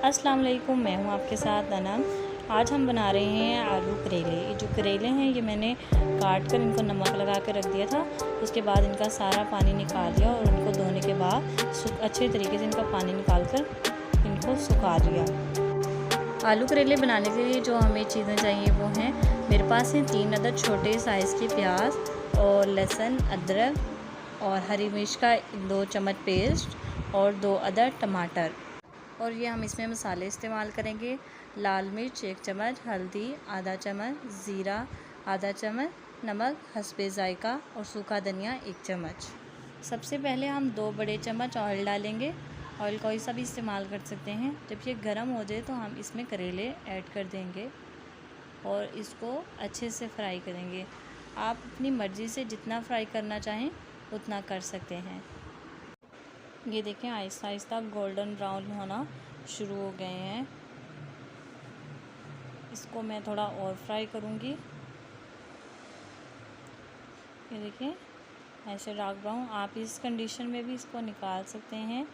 अस्सलाम वालेकुम, मैं हूं आपके साथ अनम। आज हम बना रहे हैं आलू करेले। ये जो करेले हैं ये मैंने काट कर इनको नमक लगा कर रख दिया था। उसके बाद इनका सारा पानी निकाल लिया और इनको धोने के बाद अच्छे तरीके से इनका पानी निकाल कर इनको सुखा लिया। आलू करेले बनाने के लिए जो हमें चीज़ें चाहिए वो हैं, मेरे पास हैं 3 अदद छोटे साइज़ के प्याज और लहसुन, अदरक और हरी मिर्च का 2 चम्मच पेस्ट और 2 अदद टमाटर। और ये हम इसमें मसाले इस्तेमाल करेंगे। लाल मिर्च 1 चम्मच, हल्दी आधा चम्मच, ज़ीरा आधा चम्मच, नमक हस्बे ज़ायका और सूखा धनिया 1 चम्मच। सबसे पहले हम 2 बड़े चम्मच ऑयल डालेंगे। ऑयल कोई सा भी इस्तेमाल कर सकते हैं। जब ये गर्म हो जाए तो हम इसमें करेले ऐड कर देंगे और इसको अच्छे से फ्राई करेंगे। आप अपनी मर्ज़ी से जितना फ्राई करना चाहें उतना कर सकते हैं। ये देखें आहिस्ता आहिस्ता गोल्डन ब्राउन होना शुरू हो गए हैं। इसको मैं थोड़ा और फ्राई करूँगी। ये देखें ऐसे डार्क ब्राउन। आप इस कंडीशन में भी इसको निकाल सकते हैं,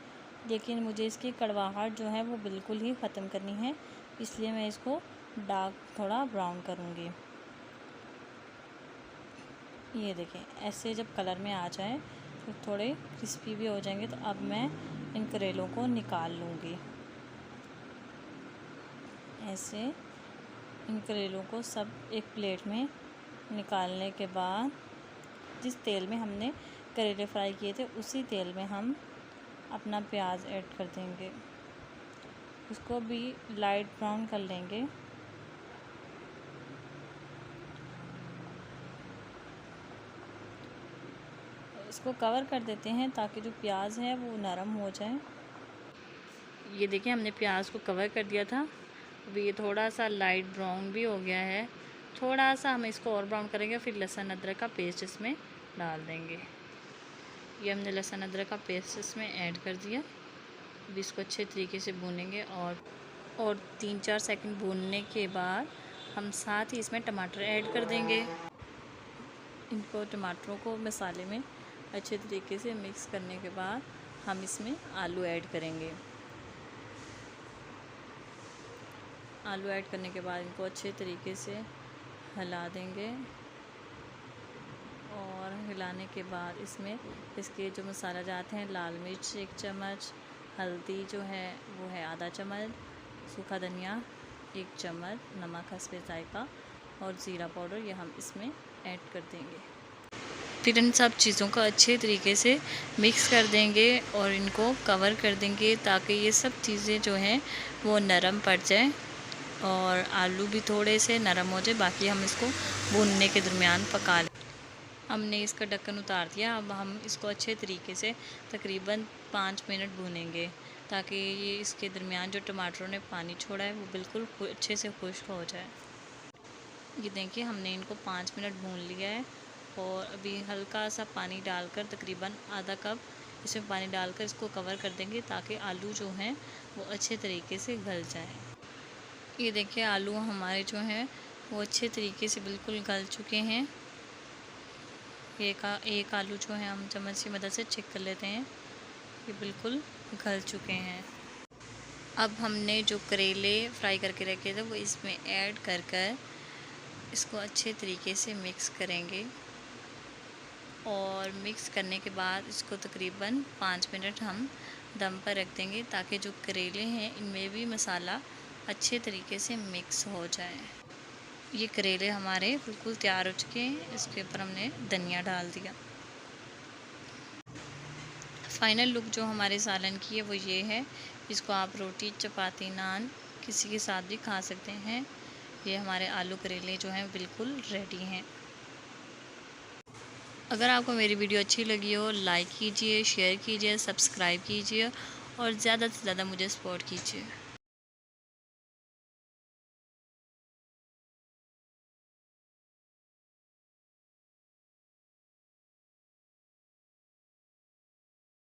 लेकिन मुझे इसकी कड़वाहट जो है वो बिल्कुल ही ख़त्म करनी है, इसलिए मैं इसको डार्क थोड़ा ब्राउन करूँगी। ये देखें ऐसे जब कलर में आ जाए तो थोड़े क्रिस्पी भी हो जाएंगे। तो अब मैं इन करेलों को निकाल लूँगी। ऐसे इन करेलों को सब एक प्लेट में निकालने के बाद जिस तेल में हमने करेले फ्राई किए थे उसी तेल में हम अपना प्याज ऐड कर देंगे। उसको भी लाइट ब्राउन कर लेंगे। इसको कवर कर देते हैं ताकि जो प्याज है वो नरम हो जाए। ये देखिए हमने प्याज को कवर कर दिया था। अभी ये थोड़ा सा लाइट ब्राउन भी हो गया है। थोड़ा सा हम इसको और ब्राउन करेंगे, फिर लहसुन अदरक का पेस्ट इसमें डाल देंगे। ये हमने लहसुन अदरक का पेस्ट इसमें ऐड कर दिया। अभी इसको अच्छे तरीके से भूनेंगे और 3-4 सेकंड भूनने के बाद हम साथ ही इसमें टमाटर ऐड कर देंगे। इनको टमाटरों को मसाले में अच्छे तरीके से मिक्स करने के बाद हम इसमें आलू ऐड करेंगे। आलू ऐड करने के बाद इनको अच्छे तरीके से हिला देंगे और हिलाने के बाद इसमें इसके जो मसाला जाते हैं, लाल मिर्च 1 चम्मच, हल्दी जो है वो है आधा चम्मच, सूखा धनिया 1 चम्मच, नमक हस्बे ज़ायका और ज़ीरा पाउडर ये हम इसमें ऐड कर देंगे। फिर इन सब चीज़ों को अच्छे तरीके से मिक्स कर देंगे और इनको कवर कर देंगे ताकि ये सब चीज़ें जो हैं वो नरम पड़ जाएं और आलू भी थोड़े से नरम हो जाए। बाकी हम इसको भूनने के दरमियान पका लें। हमने इसका ढक्कन उतार दिया। अब हम इसको अच्छे तरीके से तकरीबन 5 मिनट भूनेंगे ताकि ये इसके दरमियान जो टमाटरों ने पानी छोड़ा है वो बिल्कुल अच्छे से खुश्क हो जाए। ये देखिए हमने इनको 5 मिनट भून लिया है और अभी हल्का सा पानी डालकर तकरीबन आधा कप इसमें पानी डालकर इसको कवर कर देंगे ताकि आलू जो हैं वो अच्छे तरीके से गल जाए। ये देखिए आलू हमारे जो हैं वो अच्छे तरीके से बिल्कुल गल चुके हैं। एक आलू जो है हम चम्मच की मदद से चेक कर लेते हैं, ये बिल्कुल गल चुके हैं। अब हमने जो करेले फ्राई करके रखे थे वो इसमें ऐड कर इसको अच्छे तरीके से मिक्स करेंगे और मिक्स करने के बाद इसको तकरीबन 5 मिनट हम दम पर रख देंगे ताकि जो करेले हैं इनमें भी मसाला अच्छे तरीके से मिक्स हो जाए। ये करेले हमारे बिल्कुल तैयार हो चुके हैं। इसके ऊपर हमने धनिया डाल दिया। फाइनल लुक जो हमारे सालन की है वो ये है। इसको आप रोटी, चपाती, नान किसी के साथ भी खा सकते हैं। ये हमारे आलू करेले जो हैं बिल्कुल रेडी हैं। अगर आपको मेरी वीडियो अच्छी लगी हो लाइक कीजिए, शेयर कीजिए, सब्सक्राइब कीजिए और ज़्यादा से ज़्यादा मुझे सपोर्ट कीजिए।